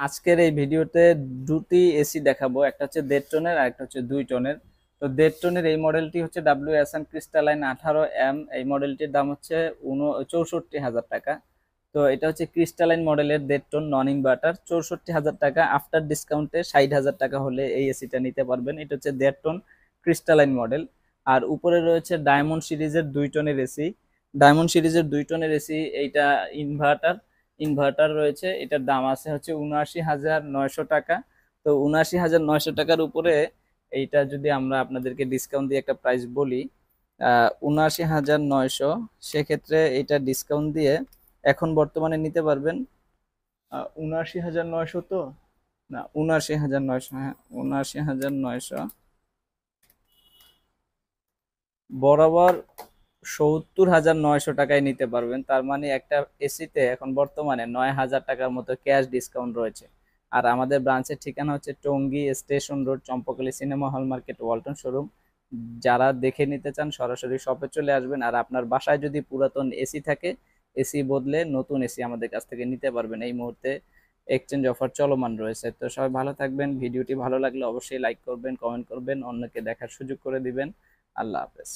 আজকের এই ভিডিওতে দুটি এসি দেখাবো, একটা হচ্ছে 1.5 টনের আর একটা হচ্ছে 2 টনের। তো 1.5 টনের এই মডেলটি হচ্ছে WSN ক্রিস্টালাইন 18M। এই মডেলটির দাম হচ্ছে 64,000 টাকা। তো এটা হচ্ছে ক্রিস্টালাইন মডেলের 1.5 টন নন ইনভার্টার, 64,000 টাকা। আফটার ডিসকাউন্টে 60,000 টাকা হলে এই এসিটা নিতে পারবেন। এটা হচ্ছে 1.5 টন ক্রিস্টালাইন মডেল। আর উপরে রয়েছে ডায়মন্ড সিরিজের 2 টনের এসি। ডায়মন্ড সিরিজের 2 টনের এসি, এইটা ইনভার্টার ইনভার্টার রয়েছে। এটার দাম আছে হচ্ছে 79,900 টাকা। তো 79,900 টাকার উপরে এইটা যদি আমরা আপনাদেরকে ডিসকাউন্ট দিয়ে একটা প্রাইস বলি, 79,900, সেক্ষেত্রে এটা ডিসকাউন্ট দিয়ে এখন বর্তমানে নিতে পারবেন 79,900। তো না, 79,900, হ্যাঁ, 79,900 বরাবর 70,900 টাকায় নিতে পারবেন। তার মানে একটা এসিতে এখন বর্তমানে 9,000 টাকার মতো ক্যাশ ডিসকাউন্ট রয়েছে। আর আমাদের ব্রাঞ্চের ঠিকানা হচ্ছে Tongi station road, Champakali cinema hall market, Walton showroom. যারা দেখে নিতে চান সরাসরি শপে চলে আসবেন। আর আপনার বাসায় যদি পুরাতন এসি থাকে, এসি বদলে নতুন এসি আমাদের কাছ থেকে নিতে পারবেন। এই মুহূর্তে এক্সচেঞ্জ অফার চলমান রয়েছে। তো সবাই ভালো থাকবেন। ভিডিওটি ভালো লাগলে অবশ্যই লাইক করবেন, কমেন্ট করবেন, অন্যকে দেখার সুযোগ করে দিবেন। আল্লাহ হাফেজ।